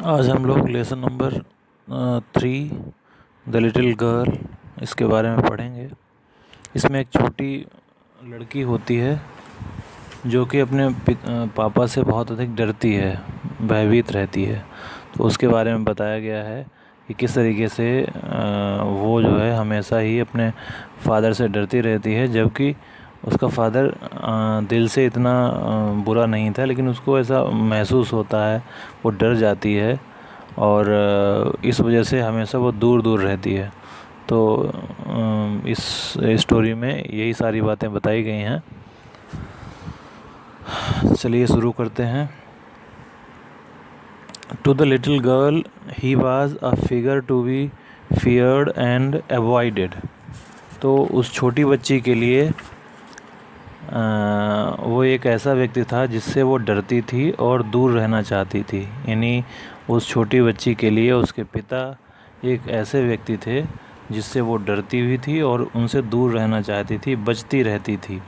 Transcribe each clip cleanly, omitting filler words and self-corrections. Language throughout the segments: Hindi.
आज हम लोग lesson number 3 the little girl इसके बारे में पढ़ेंगे। इसमें एक छोटी लड़की होती है जो कि अपने पापा से बहुत अधिक डरती है, भयभीत रहती है। तो उसके बारे में बताया गया है कि किस तरीके से वो जो है हमेशा ही अपने फादर से डरती रहती है, जबकि उसका फादर दिल से इतना बुरा नहीं था, लेकिन उसको ऐसा महसूस होता है, वो डर जाती है और इस वजह से हमेशा वो दूर दूर रहती है। तो इस स्टोरी में यही सारी बातें बताई गई हैं। चलिए शुरू करते हैं। To the little girl he was a figure to be feared and avoided. तो उस छोटी बच्ची के लिए वो एक ऐसा व्यक्ति था जिससे वो डरती थी और दूर रहना चाहती थी। यानी उस छोटी बच्ची के लिए उसके पिता एक ऐसे व्यक्ति थे जिससे वो डरती भी थी और उनसे दूर रहना चाहती थी, बचती रहती थी।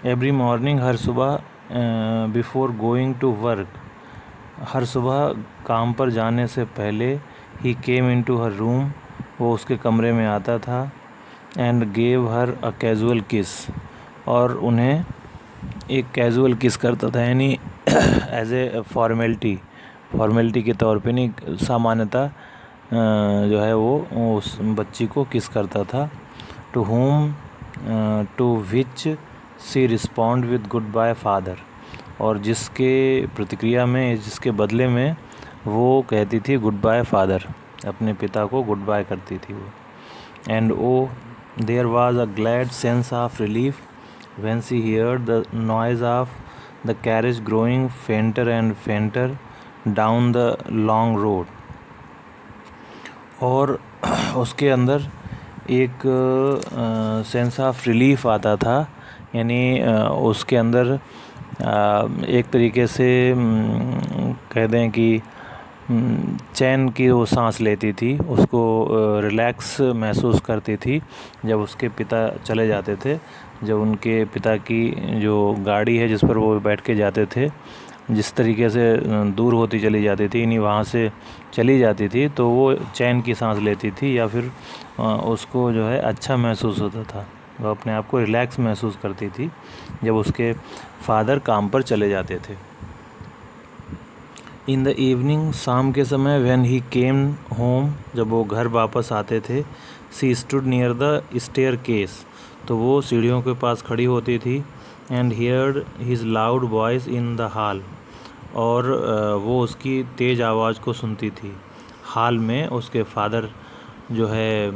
एवरी मॉर्निंग, हर सुबह, बिफोर गोइंग टू वर्क, हर सुबह काम पर जाने से पहले, ही केम इन टू हर रूम, वो उसके कमरे में आता था, and gave her a casual किस, और उन्हें एक कैजुअल किस करता था। यानी एज ए फॉर्मेलिटी के तौर पे नहीं, सामान्यतः जो है वो उस बच्ची को किस करता था। To whom to which she respond with goodbye father, और जिसके प्रतिक्रिया में, जिसके बदले में वो कहती थी गुड बाय फादर, अपने पिता को गुड बाय करती थी वो। And oh there was a glad sense of relief when she heard the noise of the carriage growing fainter and fainter down the long road। और उसके अंदर एक सेंस ऑफ रिलीफ आता था, यानी उसके अंदर एक तरीके से कह दें कि चैन की वो सांस लेती थी, उसको रिलैक्स महसूस करती थी जब उसके पिता चले जाते थे। जब उनके पिता की जो गाड़ी है जिस पर वो बैठ के जाते थे, जिस तरीके से दूर होती चली जाती थी, यानी वहाँ से चली जाती थी, तो वो चैन की सांस लेती थी, या फिर उसको जो है अच्छा महसूस होता था, वो अपने आप को रिलैक्स महसूस करती थी जब उसके फादर काम पर चले जाते थे। इन द इवनिंग, शाम के समय, व्हेन ही केम होम, जब वो घर वापस आते थे, she stood near the staircase, तो वो सीढ़ियों के पास खड़ी होती थी। And heard his loud voice in the hall, और वो उसकी तेज़ आवाज़ को सुनती थी। हॉल में उसके फादर जो है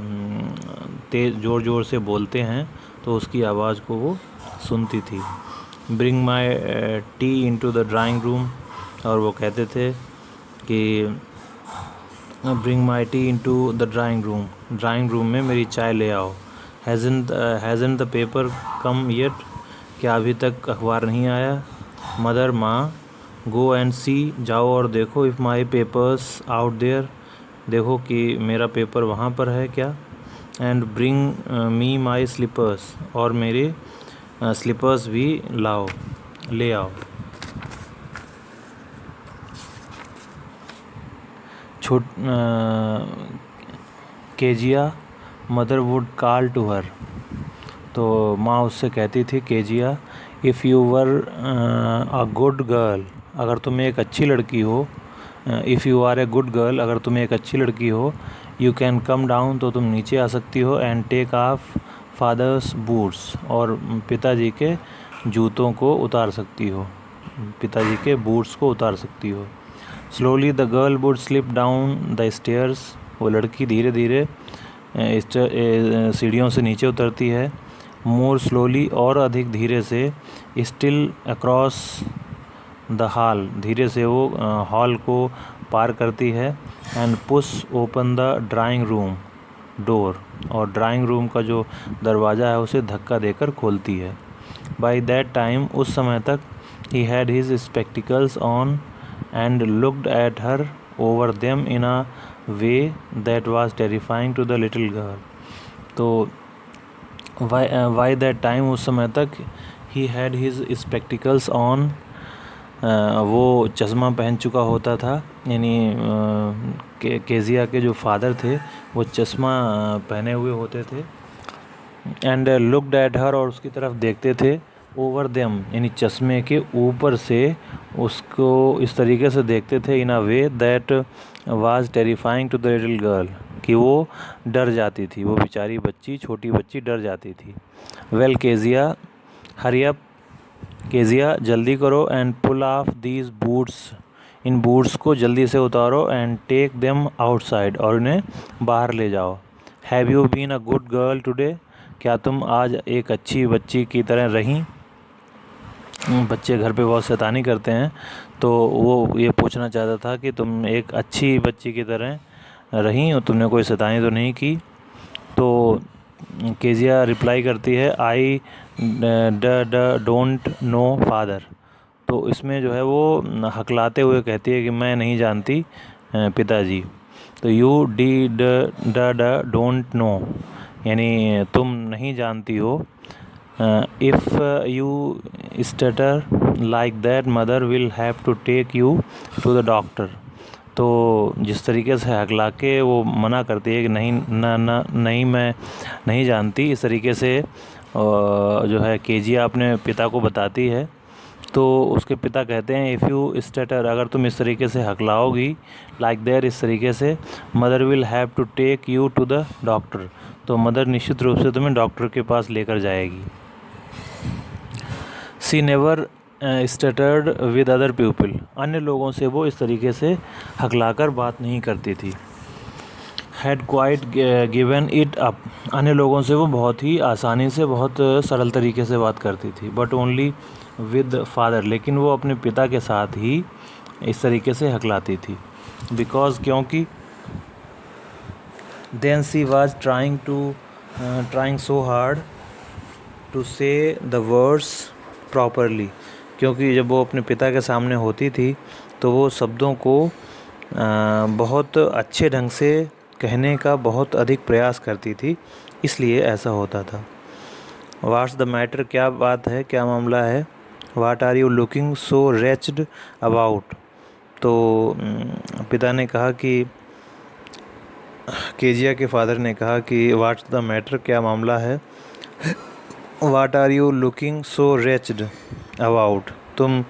तेज़ ज़ोर ज़ोर से बोलते हैं, तो उसकी आवाज़ को वो सुनती थी। Bring my T into the drawing room, और वो कहते थे कि bring my T into the drawing room में मेरी चाय ले आओ। हैज़न्ट द पेपर कम येट, क्या अभी तक अखबार नहीं आया। मदर, माँ, गो एंड सी, जाओ और देखो, if my papers out there, देखो कि मेरा पेपर वहाँ पर है क्या। And bring me my slippers, और मेरे स्लीपर्स भी ले आओ। Kezia mother would call to her, तो माँ उससे कहती थी, Kezia, if you were a good girl, अगर तुम एक अच्छी लड़की हो, if you are a good girl, अगर तुम एक अच्छी लड़की हो, यू कैन कम डाउन, तो तुम नीचे आ सकती हो, and take off father's boots, और पिताजी के जूतों को उतार सकती हो, पिताजी के बूट्स को उतार सकती हो। Slowly the girl would slip down the stairs, वो लड़की धीरे धीरे सीढ़ियों से नीचे उतरती है। मोर स्लोली, और अधिक धीरे से। स्टिल अक्रॉस द हॉल, धीरे से वो हॉल को पार करती है। And push open the drawing room door, और ड्राइंग रूम का जो दरवाज़ा है उसे धक्का देकर खोलती है। बाय दैट टाइम, उस समय तक, he had his spectacles on and looked at her over them in a way that was terrifying to the little girl। तो by that time, उस समय तक, he had his spectacles on, वो चश्मा पहन चुका होता था, यानी केजिया के जो फादर थे वो चश्मा पहने हुए होते थे। एंड लुक्ड एट हर, और उसकी तरफ देखते थे। ओवर देम, यानी चश्मे के ऊपर से उसको इस तरीके से देखते थे, in a way that was terrifying to the little girl, कि वो डर जाती थी, वो बेचारी बच्ची, छोटी बच्ची डर जाती थी। Well Kezia, hurry up Kezia, जल्दी करो, and pull off these boots, इन बूट्स को जल्दी से उतारो, एंड टेक देम आउटसाइड, और उन्हें बाहर ले जाओ। Have you been a good girl today, क्या तुम आज एक अच्छी बच्ची की तरह रहीं? बच्चे घर पे बहुत शैतानी करते हैं, तो वो ये पूछना चाहता था कि तुम एक अच्छी बच्ची की तरह रहीं और तुमने कोई शैतानी तो नहीं की। तो केजिया रिप्लाई करती है, आई डोंट नो फादर। तो इसमें जो है वो हकलाते हुए कहती है कि मैं नहीं जानती पिताजी। तो you d d don't know, यानी तुम नहीं जानती हो। If you stutter like that mother will have to take you to the doctor. तो जिस तरीके से हकला के वो मना करती है कि नहीं नहीं मैं नहीं जानती, इस तरीके से जो है केजिया अपने पिता को बताती है। तो उसके पिता कहते हैं, इफ़ यू स्टटर, अगर तुम इस तरीके से हकलाओगी लाइक दैट, इस तरीके से, mother will have to take you to the doctor, तो मदर निश्चित रूप से तुम्हें डॉक्टर के पास लेकर जाएगी। She never stuttered with other people, अन्य लोगों से वो इस तरीके से हकलाकर बात नहीं करती थी। Had quite given it up, अन्य लोगों से वो बहुत ही आसानी से, बहुत सरल तरीके से बात करती थी। बट ओनली विद फादर, लेकिन वो अपने पिता के साथ ही इस तरीके से हकलाती थी। बिकॉज, क्योंकि then she was trying so hard to say the words properly, क्योंकि जब वो अपने पिता के सामने होती थी तो वो शब्दों को बहुत अच्छे ढंग से कहने का बहुत अधिक प्रयास करती थी, इसलिए ऐसा होता था। व्हाट्स द मैटर, क्या बात है, क्या मामला है। What are you looking so wretched about, तो पिता ने कहा कि, केजिया के फादर ने कहा कि व्हाट्स द मैटर, क्या मामला है। What are you looking so wretched about, तुम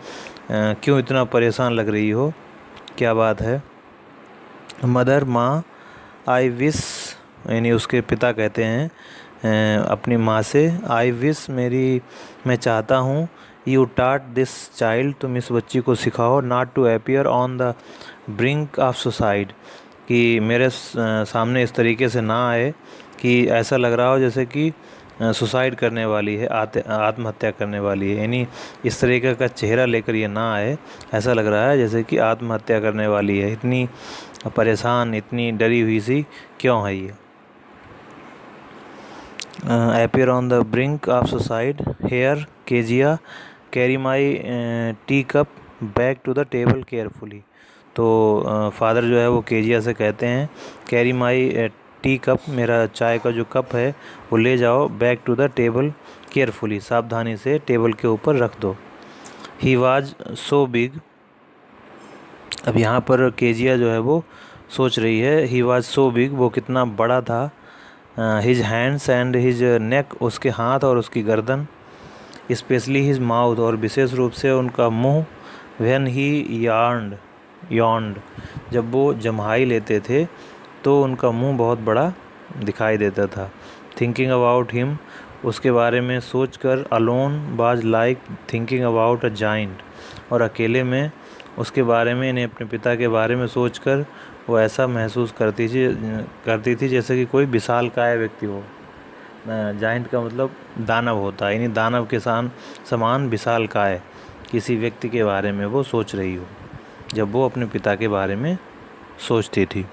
क्यों इतना परेशान लग रही हो, क्या बात है। मदर, माँ, आई विश, यानी उसके पिता कहते हैं अपनी माँ से, आई विश, मैं चाहता हूँ, यू टाट दिस चाइल्ड, तुम इस बच्ची को सिखाओ, not to appear on the brink of suicide, कि मेरे सामने इस तरीके से ना आए कि ऐसा लग रहा हो जैसे कि सुसाइड करने वाली है, आत्महत्या करने वाली है, यानी इस तरीके का चेहरा लेकर ये ना आए, ऐसा लग रहा है जैसे कि आत्महत्या करने वाली है, इतनी परेशान, इतनी डरी हुई सी क्यों है ये। Appear on the brink of suicide, here Kezia, carry my tea cup back to the table carefully. तो फादर जो है वो केजिया से कहते हैं, कैरी माई टी कप, मेरा चाय का जो कप है वो ले जाओ, back to the table carefully, सावधानी से टेबल के ऊपर रख दो। ही वाज सो बिग, अब यहाँ पर केजिया जो है वो सोच रही है, ही वाज सो बिग, वो कितना बड़ा था। His hands and his neck, उसके हाथ और उसकी गर्दन। स्पेशली हिज माउथ, और विशेष रूप से उनका मुंह। व्हेन ही यार्नड, जब वो जम्हाई लेते थे तो उनका मुंह बहुत बड़ा दिखाई देता था। थिंकिंग अबाउट हिम, उसके बारे में सोचकर। Alone was like thinking about a giant, और अकेले में उसके बारे में, इन्हें अपने पिता के बारे में सोचकर वो ऐसा महसूस करती थी जैसे कि कोई विशालकाय व्यक्ति हो। जाइंट का मतलब दानव होता है, यानी दानव के समान विशालकाय किसी व्यक्ति के बारे में वो सोच रही हो, जब वो अपने पिता के बारे में सोचती थी।